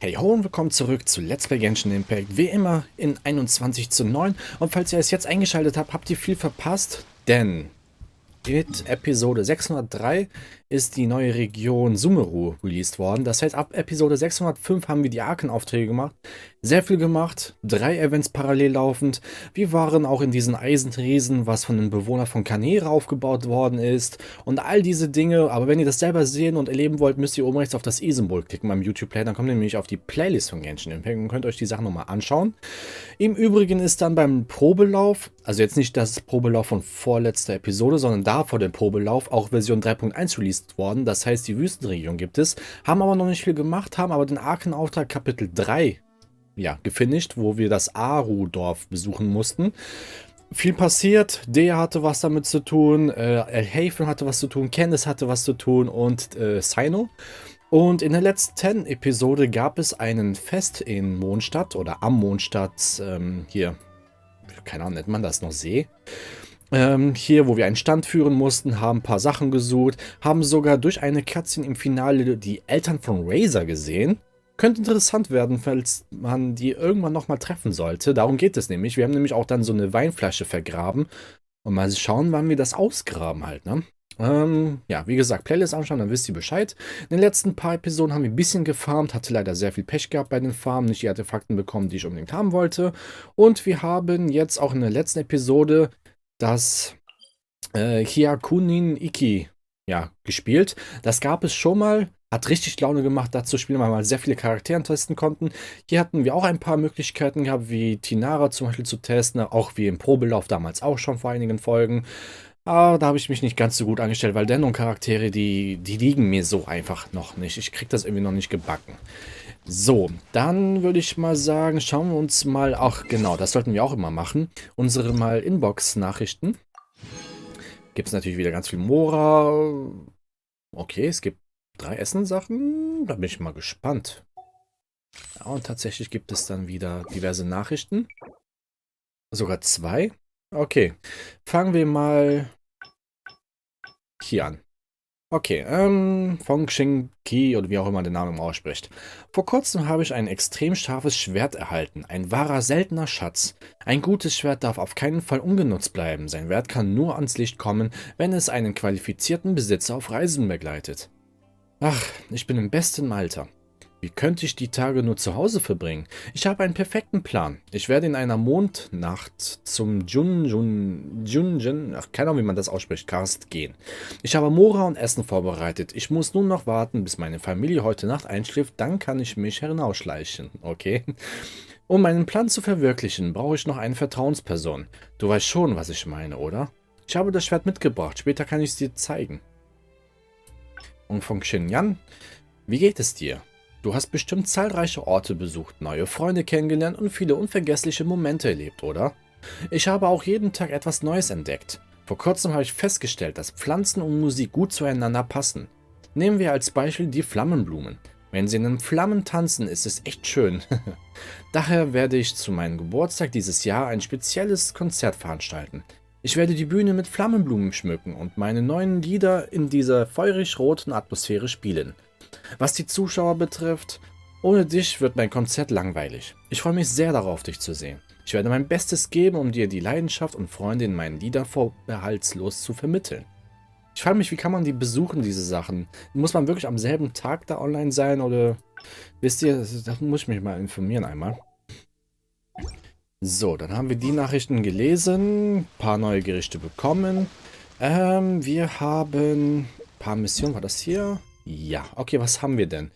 Hey ho und willkommen zurück zu Let's Play Genshin Impact, wie immer in 21:9. Und falls ihr es jetzt eingeschaltet habt, habt ihr viel verpasst, denn mit Episode 603 ist die neue Region Sumeru released worden. Das heißt, ab Episode 605 haben wir die Arkenaufträge gemacht. Sehr viel gemacht, 3 Events parallel laufend. Wir waren auch in diesen Eisenriesen, was von den Bewohnern von Canera aufgebaut worden ist. Und all diese Dinge. Aber wenn ihr das selber sehen und erleben wollt, müsst ihr oben rechts auf das I-Symbol klicken beim YouTube-Play. Dann kommt ihr nämlich auf die Playlist von Genshin Impact und könnt euch die Sachen nochmal anschauen. Im Übrigen ist dann beim Probelauf, also jetzt nicht das Probelauf von vorletzter Episode, sondern da vor dem Probelauf auch Version 3.1 released worden. Das heißt, die Wüstenregion gibt es. Haben aber noch nicht viel gemacht, haben aber den Arkenauftrag Kapitel 3 gefinisht, wo wir das Aru-Dorf besuchen mussten. Viel passiert, Dea hatte was damit zu tun, Elhaven hatte was zu tun, Candice hatte was zu tun und Cyno. Und in der letzten Episode gab es einen Fest in Mondstadt oder am Mondstadt, hier, keine Ahnung, nennt man das noch See? Hier, wo wir einen Stand führen mussten, haben ein paar Sachen gesucht, haben sogar durch eine Cutscene im Finale die Eltern von Razor gesehen. Könnte interessant werden, falls man die irgendwann nochmal treffen sollte. Darum geht es nämlich. Wir haben nämlich auch dann so eine Weinflasche vergraben. Und mal schauen, wann wir das ausgraben halt, ne? Ja, wie gesagt, Playlist anschauen, dann wisst ihr Bescheid. In den letzten paar Episoden haben wir ein bisschen gefarmt, hatte leider sehr viel Pech gehabt bei den Farmen, nicht die Artefakten bekommen, die ich unbedingt haben wollte. Und wir haben jetzt auch in der letzten Episode das Hyakunin Iki gespielt. Das gab es schon mal. Hat richtig Laune gemacht, da zu spielen, weil wir mal sehr viele Charaktere testen konnten. Hier hatten wir auch ein paar Möglichkeiten gehabt, wie Tinara zum Beispiel zu testen, auch wie im Probelauf damals auch schon vor einigen Folgen. Aber da habe ich mich nicht ganz so gut angestellt, weil dennoch Charaktere, die liegen mir so einfach noch nicht. Ich kriege das irgendwie noch nicht gebacken. So, dann würde ich mal sagen, schauen wir uns mal, auch genau, das sollten wir auch immer machen, unsere mal Inbox-Nachrichten. Gibt es natürlich wieder ganz viel Mora. Okay, es gibt 3 Essensachen. Da bin ich mal gespannt. Ja, und tatsächlich gibt es dann wieder diverse Nachrichten. Sogar 2. Okay, fangen wir mal hier an. Okay, Feng Ki oder wie auch immer der Name ausspricht. Vor kurzem habe ich ein extrem scharfes Schwert erhalten. Ein wahrer seltener Schatz. Ein gutes Schwert darf auf keinen Fall ungenutzt bleiben. Sein Wert kann nur ans Licht kommen, wenn es einen qualifizierten Besitzer auf Reisen begleitet. Ach, ich bin im besten Alter. Wie könnte ich die Tage nur zu Hause verbringen? Ich habe einen perfekten Plan. Ich werde in einer Mondnacht zum keine Ahnung, wie man das ausspricht, Karst gehen. Ich habe Mora und Essen vorbereitet. Ich muss nur noch warten, bis meine Familie heute Nacht einschläft, dann kann ich mich hinausschleichen, okay? Um meinen Plan zu verwirklichen, brauche ich noch eine Vertrauensperson. Du weißt schon, was ich meine, oder? Ich habe das Schwert mitgebracht, später kann ich es dir zeigen. Und von Xinyan, wie geht es dir? Du hast bestimmt zahlreiche Orte besucht, neue Freunde kennengelernt und viele unvergessliche Momente erlebt, oder? Ich habe auch jeden Tag etwas Neues entdeckt. Vor kurzem habe ich festgestellt, dass Pflanzen und Musik gut zueinander passen. Nehmen wir als Beispiel die Flammenblumen. Wenn sie in den Flammen tanzen, ist es echt schön. Daher werde ich zu meinem Geburtstag dieses Jahr ein spezielles Konzert veranstalten. Ich werde die Bühne mit Flammenblumen schmücken und meine neuen Lieder in dieser feurig-roten Atmosphäre spielen. Was die Zuschauer betrifft, ohne dich wird mein Konzert langweilig. Ich freue mich sehr darauf, dich zu sehen. Ich werde mein Bestes geben, um dir die Leidenschaft und Freude in meinen Liedern vorbehaltslos zu vermitteln. Ich frage mich, wie kann man die besuchen, diese Sachen? Muss man wirklich am selben Tag da online sein oder wisst ihr, da muss ich mich mal informieren einmal. So, dann haben wir die Nachrichten gelesen, ein paar neue Gerichte bekommen. Wir haben ein paar Missionen, war das hier? Ja, okay, was haben wir denn?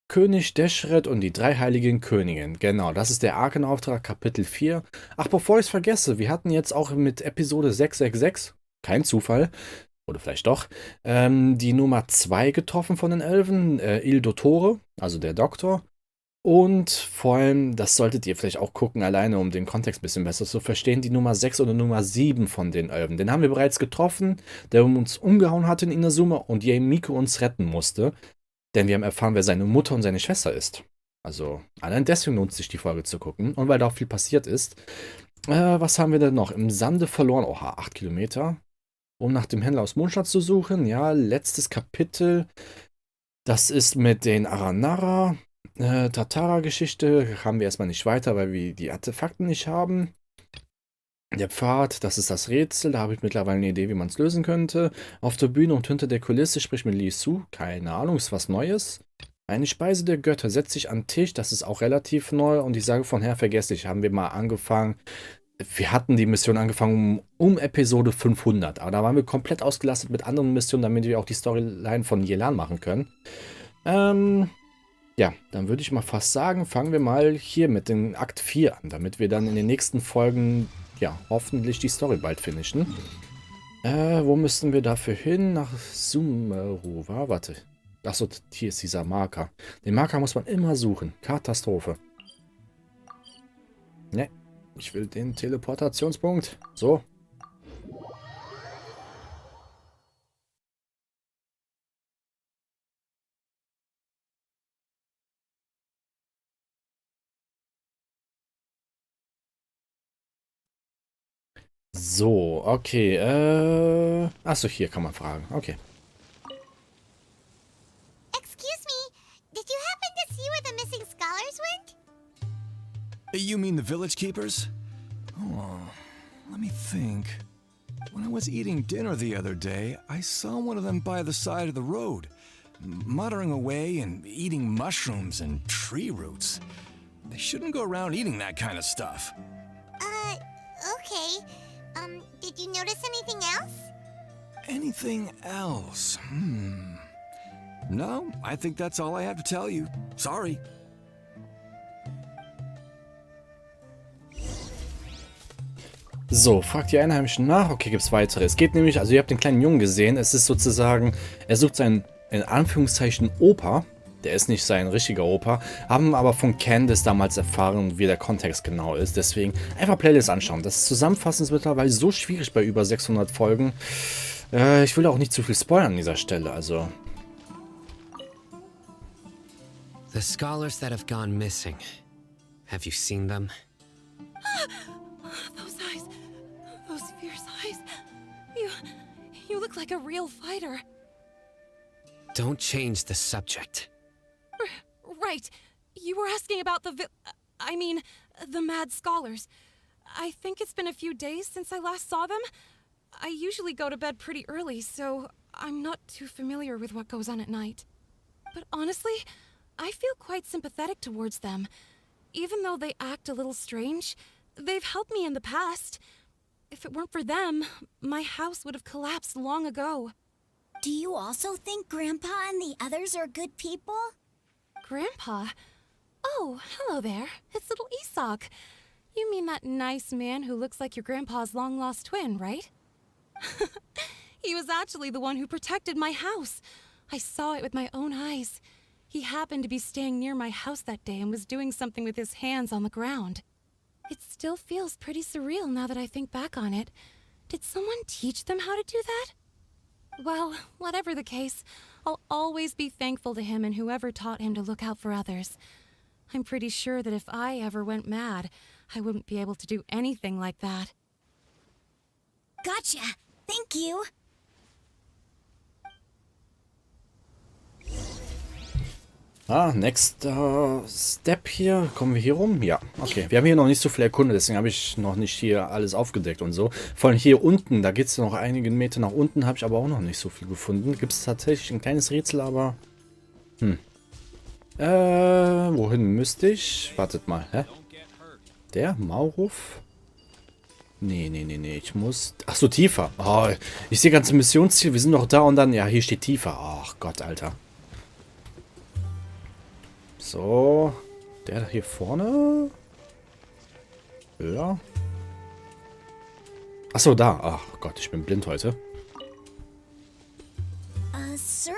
König Deshret und die 3 heiligen Königinnen. Genau, das ist der Arkenauftrag, Kapitel 4. Ach, bevor ich es vergesse, wir hatten jetzt auch mit Episode 666, kein Zufall, oder vielleicht doch, die Nummer 2 getroffen von den Elfen, Il Dottore, also der Doktor. Und vor allem, das solltet ihr vielleicht auch gucken, alleine um den Kontext ein bisschen besser zu verstehen, die Nummer 6 oder Nummer 7 von den Elfen. Den haben wir bereits getroffen, der uns umgehauen hatte in Inazuma und Miko uns retten musste. Denn wir haben erfahren, wer seine Mutter und seine Schwester ist. Also, allein deswegen lohnt es sich, die Folge zu gucken. Und weil da auch viel passiert ist. Was haben wir denn noch? Im Sande verloren. Oha, 8 Kilometer. Um nach dem Händler aus Mondstadt zu suchen. Ja, letztes Kapitel. Das ist mit den Aranara. Tatara-Geschichte haben wir erstmal nicht weiter, weil wir die Artefakten nicht haben. Der Pfad, das ist das Rätsel, da habe ich mittlerweile eine Idee, wie man es lösen könnte. Auf der Bühne und hinter der Kulisse sprich mit Li Su, keine Ahnung, ist was Neues. Eine Speise der Götter setzt sich an den Tisch, das ist auch relativ neu und die Sage von Herr vergesslich, haben wir mal angefangen. Wir hatten die Mission angefangen um Episode 500, aber da waren wir komplett ausgelastet mit anderen Missionen, damit wir auch die Storyline von Yelan machen können. Ja, dann würde ich mal fast sagen, fangen wir mal hier mit dem Akt 4 an, damit wir dann in den nächsten Folgen, ja, hoffentlich die Story bald finishen. Wo müssten wir dafür hin? Nach Sumeru, warte. Achso, hier ist dieser Marker. Den Marker muss man immer suchen. Katastrophe. Ne, ich will den Teleportationspunkt. So. So, okay. Achso, hier kann man fragen. Okay. Excuse me, did you happen to see where the missing scholars went? You mean the village keepers? Oh, let me think. When I was eating dinner the other day, I saw one of them by the side of the road, muttering away and eating mushrooms and tree roots. They shouldn't go around eating that kind of stuff. Okay. Did you notice anything else? Anything else? No, I think that's all I have to tell you. Sorry. So, fragt die Einheimischen nach. Okay, gibt es weitere. Es geht nämlich, also ihr habt den kleinen Jungen gesehen. Es ist sozusagen, er sucht seinen, in Anführungszeichen, Opa. Der ist nicht sein richtiger Opa. Haben aber von Candice damals erfahren, wie der Kontext genau ist. Deswegen einfach Playlist anschauen. Das Zusammenfassen ist mittlerweile so schwierig bei über 600 Folgen. Ich will auch nicht zu viel spoilern an dieser Stelle, also. The scholars that have gone missing. Have you seen them? Those eyes. Those fierce eyes. You look like a real fighter. Don't change the subject. Right. You were asking about the mad scholars. I think it's been a few days since I last saw them. I usually go to bed pretty early, so I'm not too familiar with what goes on at night. But honestly, I feel quite sympathetic towards them. Even though they act a little strange, they've helped me in the past. If it weren't for them, my house would have collapsed long ago. Do you also think Grandpa and the others are good people? Grandpa? Oh, hello there. It's little Isak. You mean that nice man who looks like your grandpa's long-lost twin, right? He was actually the one who protected my house. I saw it with my own eyes. He happened to be staying near my house that day and was doing something with his hands on the ground. It still feels pretty surreal now that I think back on it. Did someone teach them how to do that? Well, whatever the case, I'll always be thankful to him and whoever taught him to look out for others. I'm pretty sure that if I ever went mad, I wouldn't be able to do anything like that. Gotcha. Thank you. Next Step hier. Kommen wir hier rum? Ja, okay. Wir haben hier noch nicht so viel erkundet, deswegen habe ich noch nicht hier alles aufgedeckt und so. Vor allem hier unten, da geht es noch einige Meter nach unten, habe ich aber auch noch nicht so viel gefunden. Gibt es tatsächlich ein kleines Rätsel, aber... wohin müsste ich? Wartet mal, hä? Der? Mauruf? Nee, ich muss... Achso, tiefer. Oh, ich sehe ganze Missionsziel, wir sind noch da und dann... Ja, hier steht tiefer. Ach Gott, Alter. So, der hier vorne. Höher. Achso, da. Ach Gott, ich bin blind heute. Sir,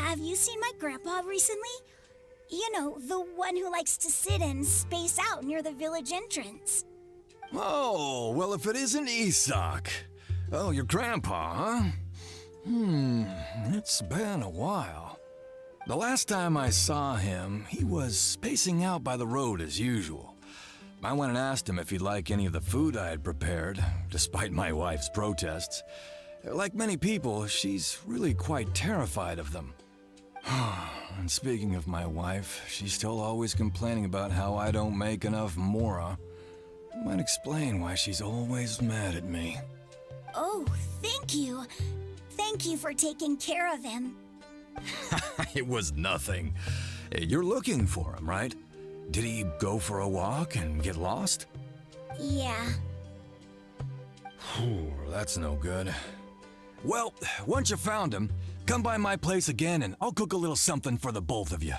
have you seen my grandpa recently? You know, the one who likes to sit and space out near the village entrance. Oh, well, if it isn't Isak. Oh, your grandpa, huh? It's been a while. The last time I saw him, he was spacing out by the road as usual. I went and asked him if he'd like any of the food I had prepared, despite my wife's protests. Like many people, she's really quite terrified of them. And speaking of my wife, she's still always complaining about how I don't make enough Mora. Might explain why she's always mad at me. Oh, thank you. Thank you for taking care of him. It was nothing. You're looking for him, right? Did he go for a walk and get lost? Yeah. Whew, that's no good. Well, once you found him, come by my place again and I'll cook a little something for the both of you.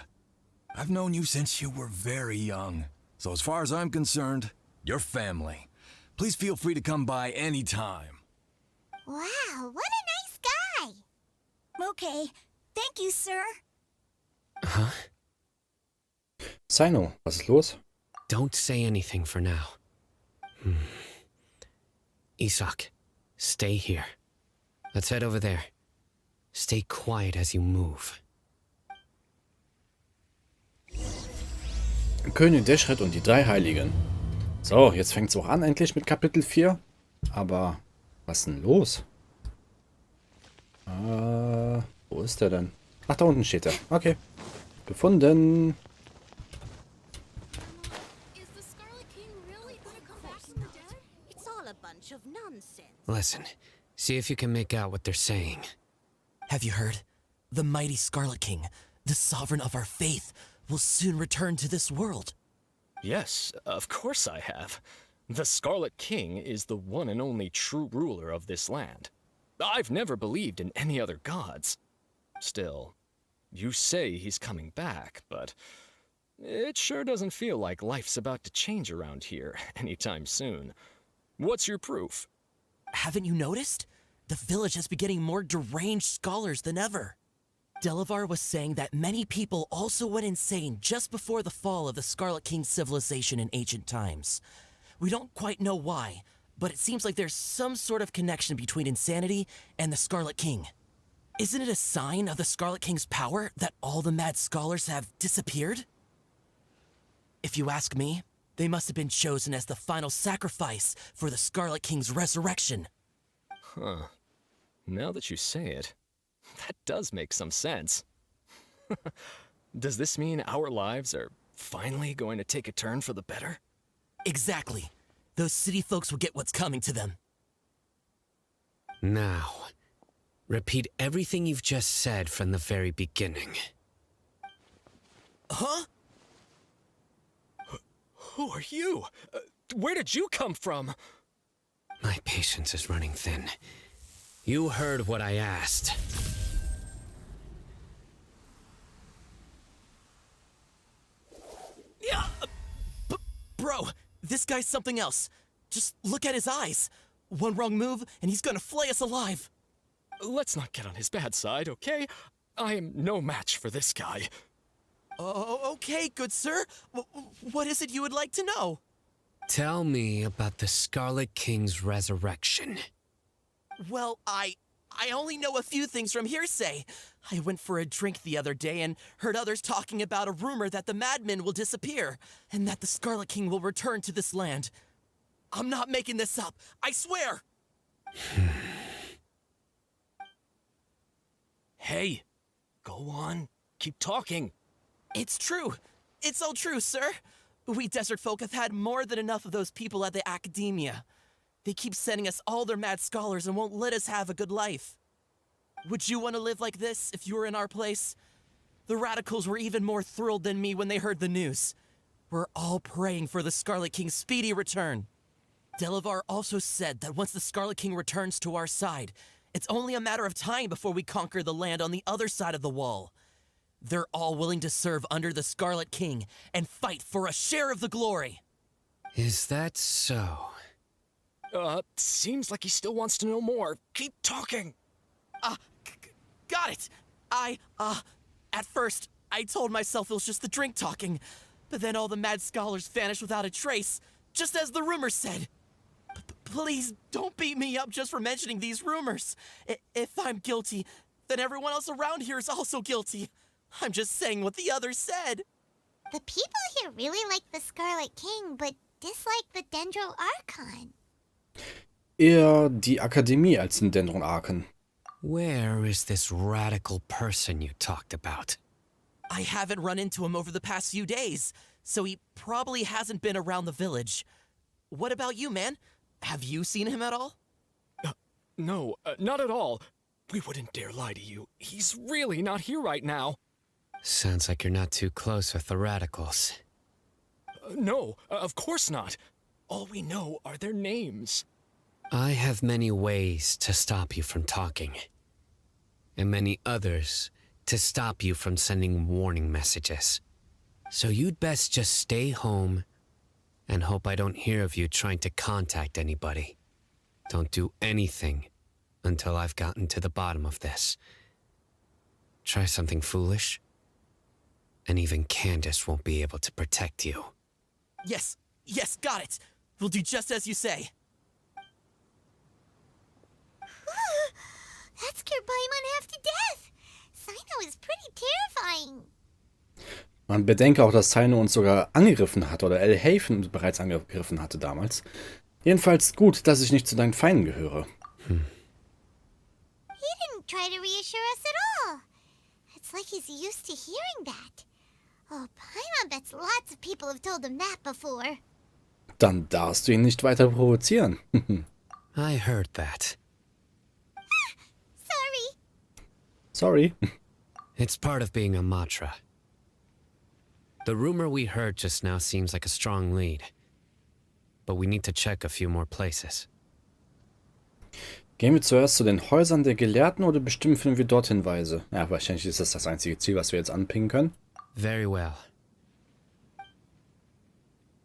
I've known you since you were very young, so as far as I'm concerned, you're family. Please feel free to come by anytime. Wow, what a nice guy. Okay, thank you, sir. Sino, was ist los? Don't say anything for now. Isak, stay here. Let's head over there. Stay quiet as you move. König Deschred und die drei Heiligen. So, jetzt fängt es auch an, endlich mit Kapitel 4. Aber was ist denn los? Wo ist der denn? Ach, da unten steht er. Okay. Gefunden. Is the Scarlet King really gonna come back from the dead? It's all a bunch of nonsense. Listen, see if you can make out what they're saying. Have you heard? The mighty Scarlet King, the sovereign of our faith, will soon return to this world. Yes, of course I have. The Scarlet King is the one and only true ruler of this land. I've never believed in any other gods. Still, you say he's coming back, but it sure doesn't feel like life's about to change around here anytime soon. What's your proof? Haven't you noticed? The village has been getting more deranged scholars than ever. Delavar was saying that many people also went insane just before the fall of the Scarlet King civilization in ancient times. We don't quite know why, but it seems like there's some sort of connection between insanity and the Scarlet King. Isn't it a sign of the Scarlet King's power that all the mad scholars have disappeared? If you ask me, they must have been chosen as the final sacrifice for the Scarlet King's resurrection. Huh. Now that you say it, that does make some sense. Does this mean our lives are finally going to take a turn for the better? Exactly. Those city folks will get what's coming to them. Now, repeat everything you've just said from the very beginning. Huh? Who are you? Where did you come from? My patience is running thin. You heard what I asked. Yeah! Bro, this guy's something else. Just look at his eyes. One wrong move, and he's gonna flay us alive. Let's not get on his bad side, okay? I am no match for this guy. Oh, okay, good sir. What is it you would like to know? Tell me about the Scarlet King's resurrection. Well, I only know a few things from hearsay. I went for a drink the other day and heard others talking about a rumor that the madmen will disappear and that the Scarlet King will return to this land. I'm not making this up, I swear! Hey, go on. Keep talking. It's true. It's all true, sir. We desert folk have had more than enough of those people at the academia. They keep sending us all their mad scholars and won't let us have a good life. Would you want to live like this if you were in our place? The radicals were even more thrilled than me when they heard the news. We're all praying for the Scarlet King's speedy return. Delavar also said that once the Scarlet King returns to our side, it's only a matter of time before we conquer the land on the other side of the wall. They're all willing to serve under the Scarlet King and fight for a share of the glory. Is that so? Seems like he still wants to know more. Keep talking. Got it. At first, I told myself it was just the drink talking, but then all the mad scholars vanished without a trace, just as the rumors said. Please don't beat me up just for mentioning these rumors. If I'm guilty, then everyone else around here is also guilty. I'm just saying what the others said. The people here really like the Scarlet King, but dislike the Dendro Archon. Eher die Akademie als den Dendron Arken. Where is this radical person you talked about? I haven't run into him over the past few days, so he probably hasn't been around the village. What about you, man? Have you seen him at all? No, not at all. We wouldn't dare lie to you. He's really not here right now. Sounds like you're not too close with the radicals. No, of course not. All we know are their names. I have many ways to stop you from talking. And many others to stop you from sending warning messages. So you'd best just stay home and hope I don't hear of you trying to contact anybody. Don't do anything until I've gotten to the bottom of this. Try something foolish, and even Candace won't be able to protect you. Yes, got it. We'll do just as you say. That scared Paimon half to death. Cyno is pretty terrifying. Man bedenke auch, dass Cyno uns sogar angegriffen hat oder Elhaven bereits angegriffen hatte damals. Jedenfalls gut, dass ich nicht zu deinen Feinden gehöre. He didn't try to reassure us at all. It's like he's used to hearing that. Oh, Paimon bets lots of people have told him that before. Dann darfst du ihn nicht weiter provozieren. I heard that. Sorry. Sorry. It's part of being a Matra. The rumor we heard just now seems like a strong lead. But we need to check a few more places. Gehen wir zuerst zu den Häusern der Gelehrten oder bestimmen finden wir dort Hinweise? Ja, wahrscheinlich ist das das einzige Ziel, was wir jetzt anpingen können. Very well.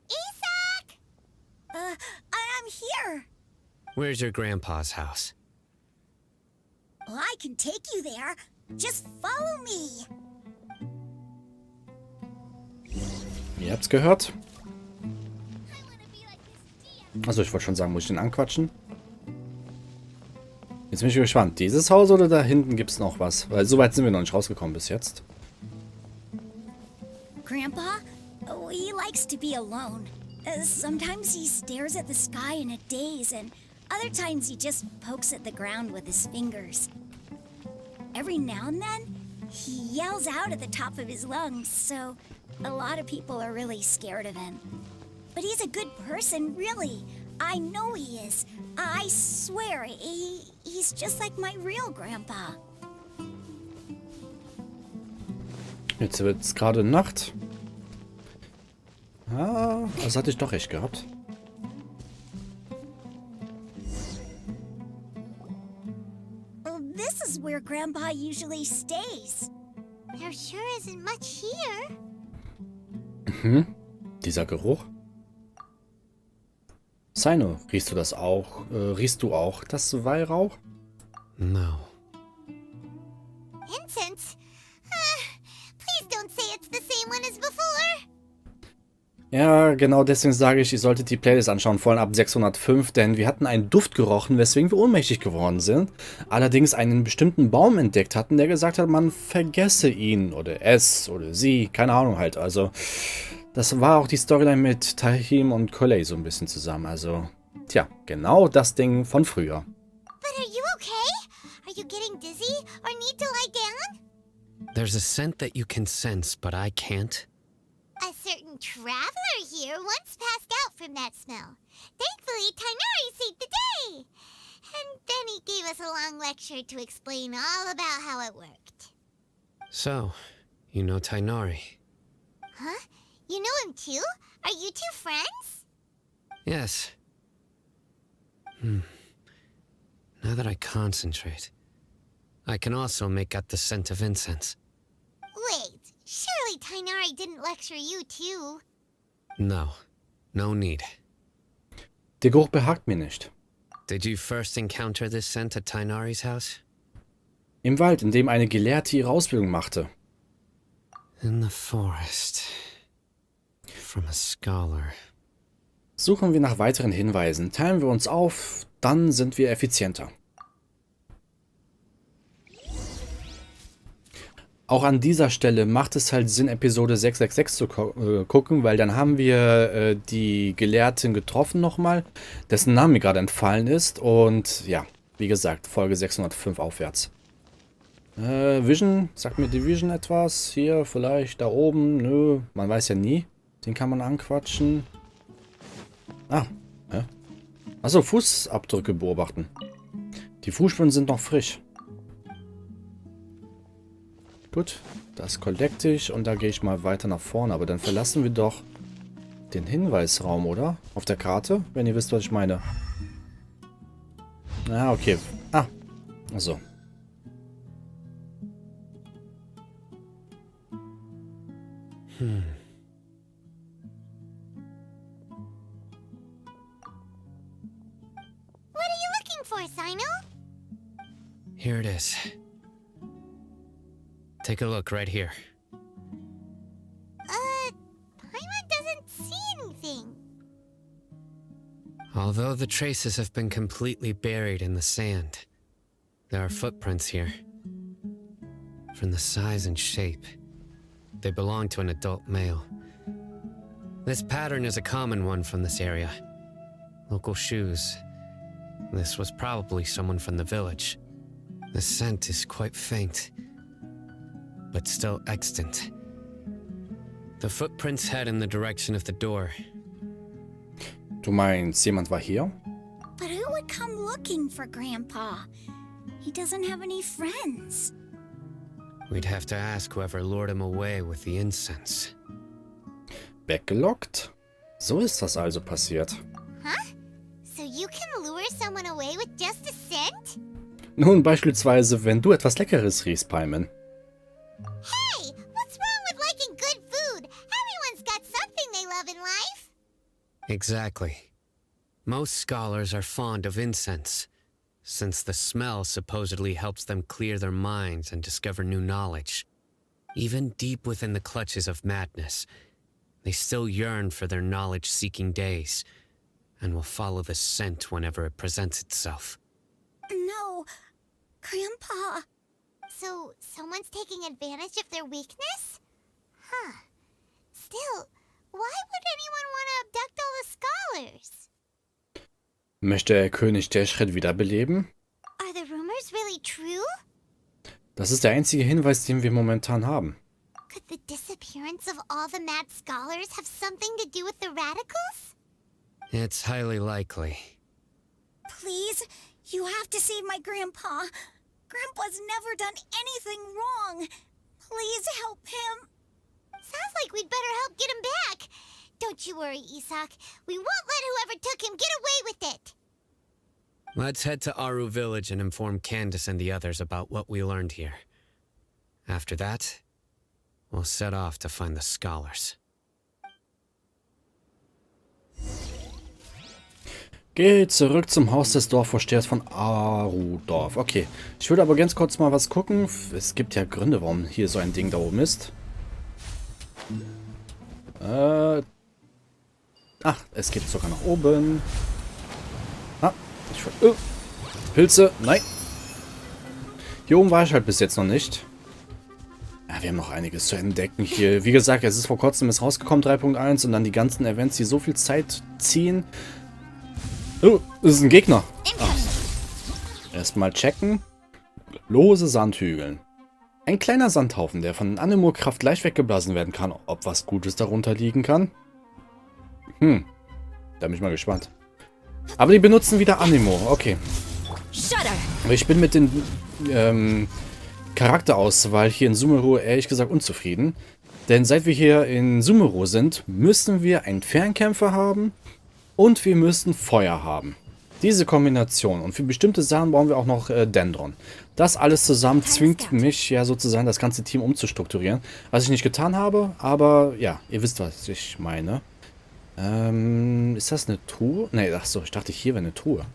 Isak! I'm here. Where's your grandpa's house? Well, I can take you there. Just follow me. Ihr habt's gehört. Achso, ich wollte schon sagen, muss ich den anquatschen? Jetzt bin ich gespannt. Dieses Haus oder da hinten gibt's noch was? Weil so weit sind wir noch nicht rausgekommen bis jetzt. Grandpa, oh, he likes to be alone. Sometimes he stares at the sky in a daze, and other times he just pokes at the ground with his fingers. Every now and then, he yells out at the top of his lungs, so a lot of people are really scared of him. But he's a good person, really. I know he is. I swear, he's just like my real grandpa. Jetzt wird's gerade Nacht. Ah, das hatte ich doch recht gehabt. Well, this is where Grandpa usually stays. There sure isn't much here. Dieser Geruch. Cyno, riechst du das auch? Riechst du auch das Weihrauch? No. Incense? Please don't say it's the same one as before. Ja, genau deswegen sage ich, ihr solltet die Playlist anschauen, vor allem ab 605, denn wir hatten einen Duft gerochen, weswegen wir ohnmächtig geworden sind. Allerdings einen bestimmten Baum entdeckt hatten, der gesagt hat, man vergesse ihn oder es oder sie, keine Ahnung halt. Also, das war auch die Storyline mit Tahim und Coley so ein bisschen zusammen. Also, tja, genau das Ding von früher. But are you okay? Are you getting dizzy or need to lie down? There's a scent that you can sense, but I can't. A certain traveler here once passed out from that smell. Thankfully, Tighnari saved the day. And then he gave us a long lecture to explain all about how it worked. So, you know Tighnari? Huh? You know him too? Are you two friends? Yes. Now that I concentrate, I can also make out the scent of incense. Wait, surely Tighnari didn't lecture you too. No, no need. Der Geruch behagt mir nicht. Did you first encounter this scent at Tighnari's house? Im Wald, in dem eine Gelehrte ihre Ausbildung machte. In the forest. From a scholar. Suchen wir nach weiteren Hinweisen, teilen wir uns auf, dann sind wir effizienter. Auch an dieser Stelle macht es halt Sinn, Episode 666 zu gucken, weil dann haben wir die Gelehrtin getroffen nochmal, dessen Name mir gerade entfallen ist. Und ja, Wie gesagt, Folge 605 aufwärts. Vision, sagt mir die Vision etwas? Hier, vielleicht da oben? Nö, man weiß ja nie. Den kann man anquatschen. Ah, ja. Achso, Fußabdrücke beobachten. Die Fußspuren sind noch frisch. Gut, das collecte ich und da gehe ich mal weiter nach vorne. Aber dann verlassen wir doch den Hinweisraum, oder? Auf der Karte, wenn ihr wisst, was ich meine. Ah, okay. Ah, also. What are you looking for, Sino? Here it is. Take a look right here. Paimon doesn't see anything. Although the traces have been completely buried in the sand, there are footprints here. From the size and shape, they belong to an adult male. This pattern is a common one from this area. Local shoes. This was probably someone from the village. The scent is quite faint, but still extant. The footprints head in the direction of the door. Du meinst, jemand war hier? But who would come looking for Grandpa? He doesn't have any friends. We'd have to ask whoever lured him away with the incense. Weggelockt? So ist das also passiert. Huh? So you can lure someone away with just a scent? Nun beispielsweise, wenn du etwas Leckeres riechst, Paimon. Hey, what's wrong with liking good food? Everyone's got something they love in life. Exactly. Most scholars are fond of incense, since the smell supposedly helps them clear their minds and discover new knowledge. Even deep within the clutches of madness, they still yearn for their knowledge-seeking days, and will follow the scent whenever it presents itself. No, Grandpa. So someone's taking advantage of their weakness? Huh. Still, why would anyone want to abduct all the scholars? Möchte der König Deshret wiederbeleben? Are the rumors really true? Das ist der einzige Hinweis, den wir momentan haben. Could the disappearance of all the mad scholars have something to do with the radicals? It's highly likely. Please, you have to save my Grandpa. Grandpa's never done anything wrong. Please help him. Sounds like we'd better help get him back. Don't you worry, Isak. We won't let whoever took him get away with it. Let's head to Aru village and inform Candace and the others about what we learned here. After that, we'll set off to find the scholars. Geht zurück zum Haus des Dorfvorstehers von Arudorf. Okay, ich würde aber ganz kurz mal was gucken. Es gibt ja Gründe, warum hier so ein Ding da oben ist. Ach, es geht sogar nach oben. Ah, Pilze, nein. Hier oben war ich halt bis jetzt noch nicht. Ja, wir haben noch einiges zu entdecken hier. Wie gesagt, es ist vor kurzem rausgekommen, 3.1. Und dann die ganzen Events, die so viel Zeit ziehen. Oh, das ist ein Gegner. Erstmal checken. Lose Sandhügeln. Ein kleiner Sandhaufen, der von Anemo-Kraft leicht weggeblasen werden kann. Ob was Gutes darunter liegen kann? Da bin ich mal gespannt. Aber die benutzen wieder Anemo. Okay. Aber ich bin mit den Charakterauswahl hier in Sumeru ehrlich gesagt unzufrieden. Denn seit wir hier in Sumeru sind, müssen wir einen Fernkämpfer haben. Und wir müssen Feuer haben. Diese Kombination. Und für bestimmte Sachen brauchen wir auch noch Dendron. Das alles zusammen zwingt mich ja sozusagen, das ganze Team umzustrukturieren. Was ich nicht getan habe, aber ja, ihr wisst, was ich meine. Ist das eine Truhe? Ne, achso, ich dachte, hier wäre eine Truhe.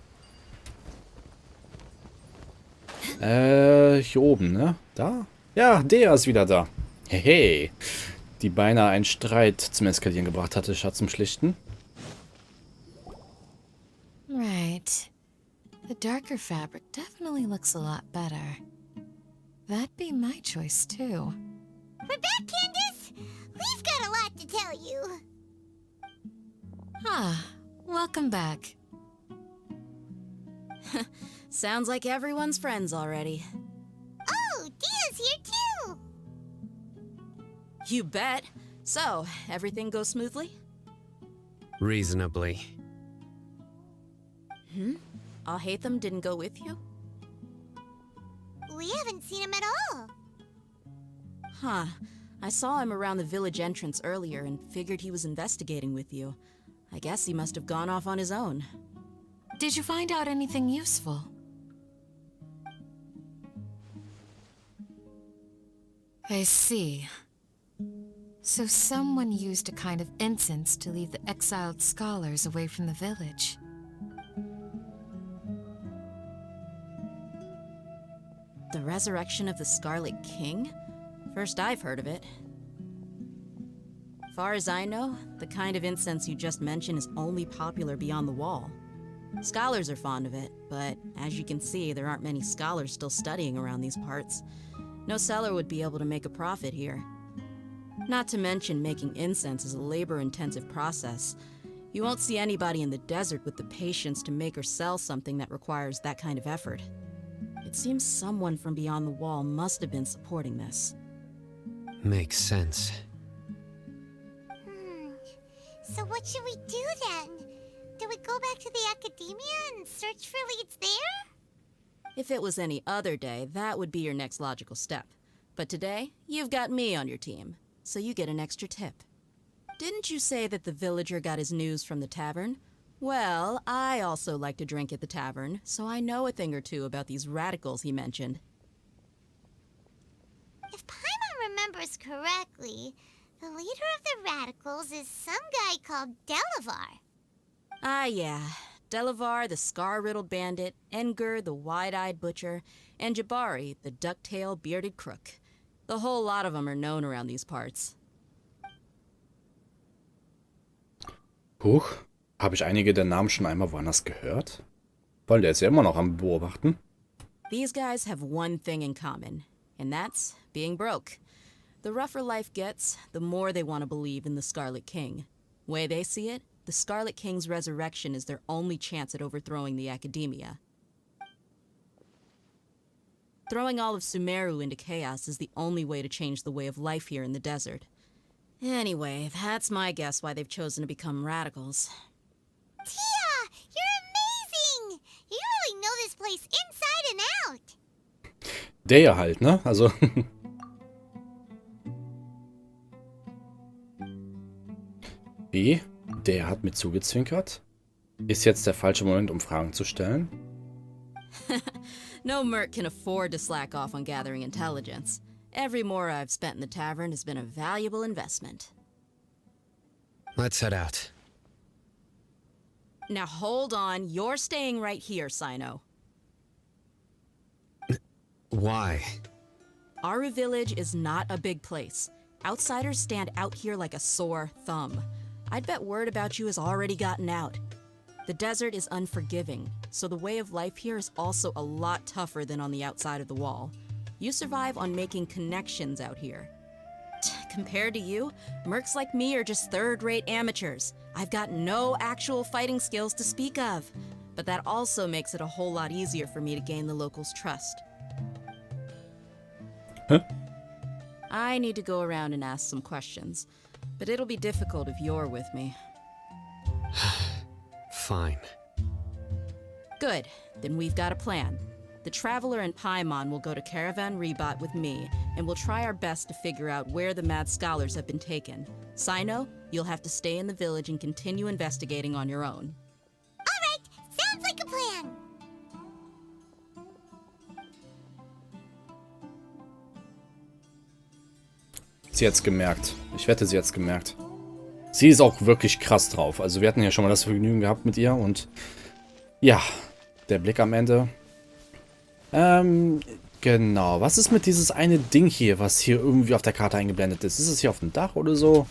Hier oben, ne? Da? Ja, der ist wieder da. Hey, die beinahe einen Streit zum Eskalieren gebracht hatte, statt zum Schlichten. Right. The darker fabric definitely looks a lot better. That'd be my choice, too. We're back, Candace! We've got a lot to tell you. Ah, welcome back. Sounds like everyone's friends already. Oh, Dia's here too! You bet. So, everything goes smoothly? Reasonably. Alhaitham didn't go with you? We haven't seen him at all. Huh. I saw him around the village entrance earlier and figured he was investigating with you. I guess he must have gone off on his own. Did you find out anything useful? I see. So someone used a kind of incense to lead the exiled scholars away from the village. The resurrection of the Scarlet King? First I've heard of it. Far as I know, the kind of incense you just mentioned is only popular beyond the wall. Scholars are fond of it, but as you can see, there aren't many scholars still studying around these parts. No seller would be able to make a profit here. Not to mention, making incense is a labor-intensive process. You won't see anybody in the desert with the patience to make or sell something that requires that kind of effort. It seems someone from beyond the wall must have been supporting this. Makes sense. So what should we do then? Do we go back to the academia and search for leads there? If it was any other day, that would be your next logical step. But today, you've got me on your team, so you get an extra tip. Didn't you say that the villager got his news from the tavern? Well, I also like to drink at the tavern, so I know a thing or two about these radicals he mentioned. If Paimon remembers correctly, the leader of the radicals is some guy called Delavar. Ah, yeah. Delavar, the scar-riddled bandit, Engur, the wide-eyed butcher, and Jabari, the duck-tailed bearded crook. The whole lot of them are known around these parts. Huch, habe ich einige der Namen schon einmal woanders gehört? Weil der ist ja immer noch am Beobachten. These guys have one thing in common, and that's being broke. The rougher life gets, the more they want to believe in the Scarlet King. Way they see it, the Scarlet King's resurrection is their only chance at overthrowing the academia. Throwing all of Sumeru into chaos is the only way to change the way of life here in the desert. Anyway, that's my guess why they've chosen to become radicals. Tia, you're amazing! You really know this place inside and out. Der ja halt, ne? Also. Wie? Der hat mir zugezwinkert? Ist jetzt der falsche Moment, um Fragen zu stellen? No merc can afford to slack off on gathering intelligence. Every mora I've spent in the tavern has been a valuable investment. Let's head out. Now hold on, you're staying right here, Sino. Why? Aru Village is not a big place. Outsiders stand out here like a sore thumb. I'd bet word about you has already gotten out. The desert is unforgiving, so the way of life here is also a lot tougher than on the outside of the wall. You survive on making connections out here. Compared to you, mercs like me are just third-rate amateurs. I've got no actual fighting skills to speak of. But that also makes it a whole lot easier for me to gain the locals' trust. Huh? I need to go around and ask some questions, but it'll be difficult if you're with me. Fine. Good, then we've got a plan. The Traveler and Paimon will go to Caravan Rebat with me, and we'll try our best to figure out where the Mad Scholars have been taken. Sino, you'll have to stay in the village and continue investigating on your own. All right, sounds like a plan. Sie hat's gemerkt. Ich wette, sie hat's gemerkt. Sie ist auch wirklich krass drauf. Also wir hatten ja schon mal das Vergnügen gehabt mit ihr und ja, der Blick am Ende. Genau. Was ist mit dieses eine Ding hier, was hier irgendwie auf der Karte eingeblendet ist? Ist es hier auf dem Dach oder so?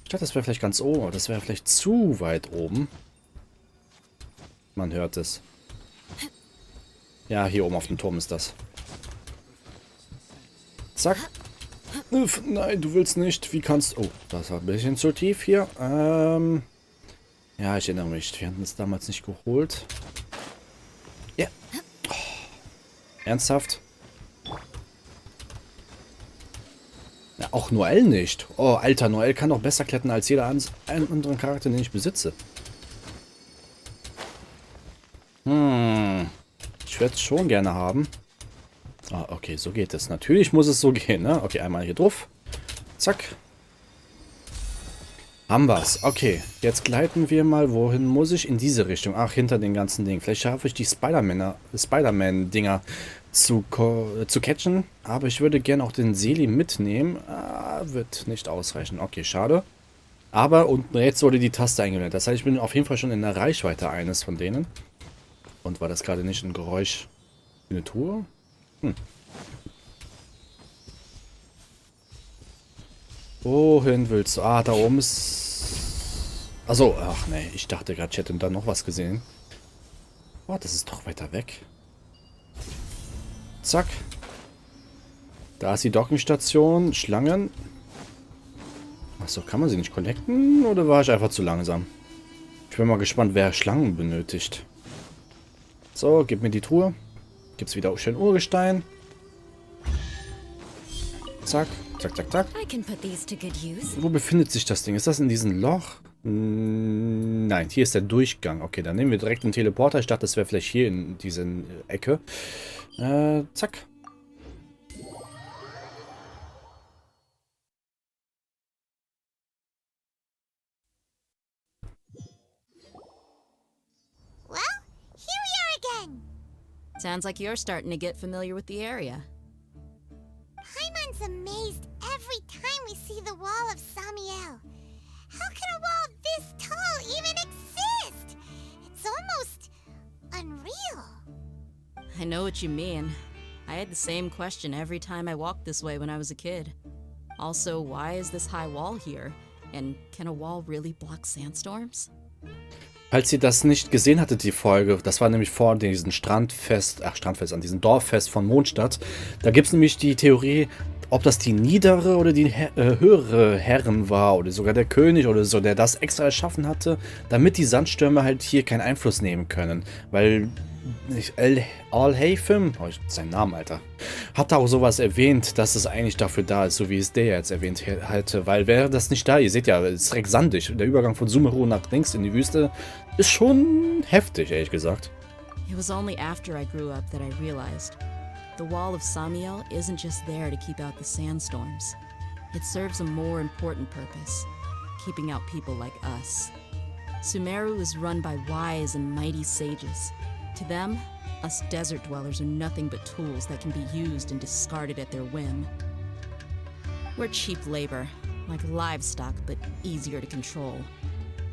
Ich dachte, das wäre vielleicht ganz oben, aber das wäre vielleicht zu weit oben. Man hört es. Ja, hier oben auf dem Turm ist das. Zack. Nein, du willst nicht. Wie kannst du... Oh, das war ein bisschen zu tief hier. Ja, ich erinnere mich. Wir hatten es damals nicht geholt. Ja. Oh, Ernsthaft? Ja, auch Noel nicht. Oh, Alter, Noel kann doch besser klettern als jeder andere Charakter, den ich besitze. Ich werde es schon gerne haben. Ah, okay, so geht es. Natürlich muss es so gehen, ne? Okay, einmal hier drauf. Zack. Haben wir's. Okay, jetzt gleiten wir mal. Wohin muss ich? In diese Richtung. Ach, hinter den ganzen Dingen. Vielleicht schaffe ich die Spider-Man-Dinger zu catchen. Aber ich würde gerne auch den Selim mitnehmen. Ah, wird nicht ausreichen. Okay, schade. Aber unten rechts wurde die Taste eingeblendet. Das heißt, ich bin auf jeden Fall schon in der Reichweite eines von denen. Und war das gerade nicht ein Geräusch wie eine Truhe? Wohin willst du? Ah, da oben ist... Achso, ach nee, ich dachte gerade, ich hätte da noch was gesehen. Oh, das ist doch weiter weg. Zack. Da ist die Dockingstation. Schlangen. Achso, kann man sie nicht collecten? Oder war ich einfach zu langsam? Ich bin mal gespannt, wer Schlangen benötigt. So, gib mir die Truhe. Gibt's wieder auch schön Urgestein. Zack, zack, zack, zack. Wo befindet sich das Ding? Ist das in diesem Loch? Nein, hier ist der Durchgang. Okay, dann nehmen wir direkt einen Teleporter. Ich dachte, das wäre vielleicht hier in dieser Ecke. Zack. Well, here we are again. Sounds like you're starting to get familiar with the area. Paimon's amazed every time we see the wall of Samiel. How can a wall this tall even exist? It's almost unreal. I know what you mean. I had the same question every time I walked this way when I was a kid. Also, why is this high wall here? And can a wall really block sandstorms? Falls ihr das nicht gesehen hattet, die Folge, das war nämlich vor diesem an diesem Dorffest von Mondstadt. Da gibt es nämlich die Theorie, ob das die niedere oder die höhere Herren war oder sogar der König oder so, der das extra erschaffen hatte, damit die Sandstürme halt hier keinen Einfluss nehmen können. Weil Al-Haytham, sein Name, Alter, hat auch sowas erwähnt, dass es eigentlich dafür da ist, so wie es der jetzt erwähnt hatte. Weil wäre das nicht da, ihr seht ja, es ist direkt sandig. Der Übergang von Sumeru nach links in die Wüste ist schon heftig, ehrlich gesagt. It was only after I grew up that I realized the wall of Samiel isn't just there to keep out the sandstorms. It serves a more important purpose, keeping out people like us. Sumeru is run by wise and mighty sages. To them, us desert dwellers are nothing but tools that can be used and discarded at their whim. We're cheap labor, like livestock, but easier to control.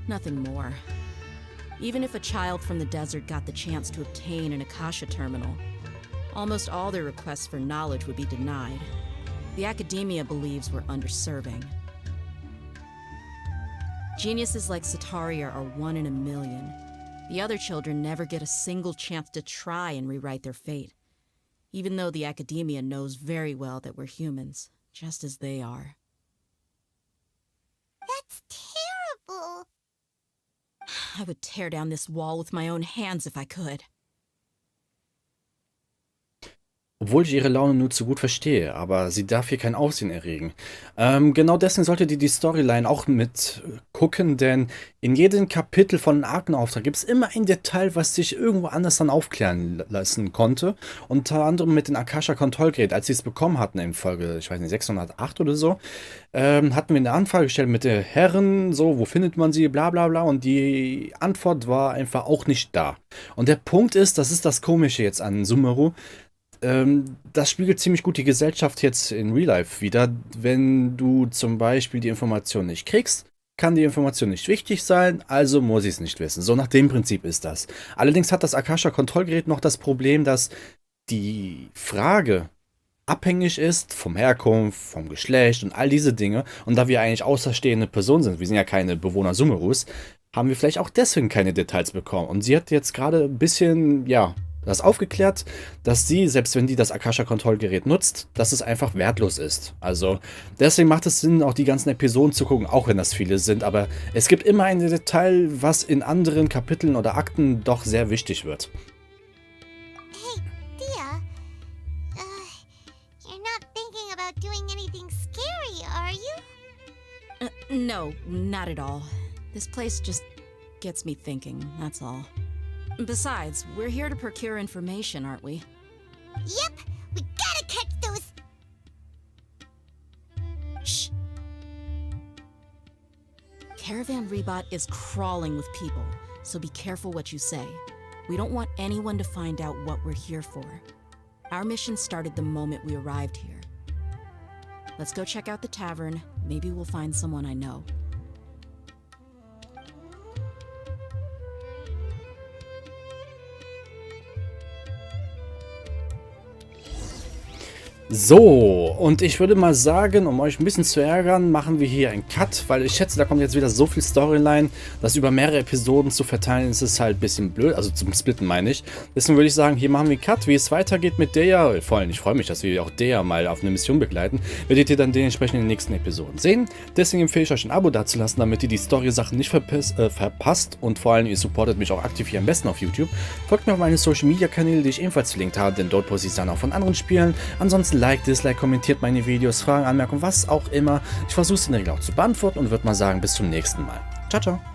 Nothing more. Even if a child from the desert got the chance to obtain an Akasha terminal, almost all their requests for knowledge would be denied. The academia believes we're underserving. Geniuses like Sataria are one in a million. The other children never get a single chance to try and rewrite their fate, even though the academia knows very well that we're humans, just as they are. That's terrible. I would tear down this wall with my own hands if I could. Obwohl ich ihre Laune nur zu gut verstehe, aber sie darf hier kein Aufsehen erregen. Genau deswegen solltet ihr die Storyline auch mit gucken, denn in jedem Kapitel von Arkenauftrag gibt es immer ein Detail, was sich irgendwo anders dann aufklären lassen konnte. Unter anderem mit dem Akasha Kontrollgerät, als sie es bekommen hatten in Folge, ich weiß nicht, 608 oder so, hatten wir eine Anfrage gestellt mit den Herren, so, wo findet man sie, bla bla bla, und die Antwort war einfach auch nicht da. Und der Punkt ist, das ist das Komische jetzt an Sumeru, das spiegelt ziemlich gut die Gesellschaft jetzt in Real Life wider. Wenn du zum Beispiel die Information nicht kriegst, kann die Information nicht wichtig sein, also muss ich es nicht wissen. So nach dem Prinzip ist das. Allerdings hat das Akasha-Kontrollgerät noch das Problem, dass die Frage abhängig ist vom Herkunft, vom Geschlecht und all diese Dinge. Und da wir eigentlich außerstehende Personen sind, wir sind ja keine Bewohner Sumerus, haben wir vielleicht auch deswegen keine Details bekommen. Und sie hat jetzt gerade ein bisschen, ja, das aufgeklärt, dass sie, selbst wenn die das Akasha-Kontrollgerät nutzt, dass es einfach wertlos ist. Also deswegen macht es Sinn, auch die ganzen Episoden zu gucken, auch wenn das viele sind. Aber es gibt immer ein Detail, was in anderen Kapiteln oder Akten doch sehr wichtig wird. Hey, Dia, No, not at all. This place just gets me thinking, that's all. Besides, we're here to procure information, aren't we? Yep, we gotta catch those. Shh. Caravan Rebot is crawling with people, so be careful what you say. We don't want anyone to find out what we're here for. Our mission started the moment we arrived here. Let's go check out the tavern. Maybe we'll find someone I know. So, und ich würde mal sagen, um euch ein bisschen zu ärgern, machen wir hier einen Cut, weil ich schätze, da kommt jetzt wieder so viel Storyline, dass über mehrere Episoden zu verteilen ist es halt ein bisschen blöd, also zum Splitten meine ich. Deswegen würde ich sagen, hier machen wir einen Cut, wie es weitergeht mit Dea. Vor allem, ich freue mich, dass wir auch Dea mal auf eine Mission begleiten, werdet ihr dann dementsprechend in den nächsten Episoden sehen. Deswegen empfehle ich euch ein Abo dazulassen, damit ihr die Story-Sachen nicht verpasst und vor allem, ihr supportet mich auch aktiv hier am besten auf YouTube. Folgt mir auf meine Social-Media-Kanäle, die ich ebenfalls verlinkt habe, denn dort poste ich dann auch von anderen Spielen. Ansonsten Like, Dislike, kommentiert meine Videos, Fragen, Anmerkungen, was auch immer. Ich versuche es in der Regel auch zu beantworten und würde mal sagen, bis zum nächsten Mal. Ciao, ciao.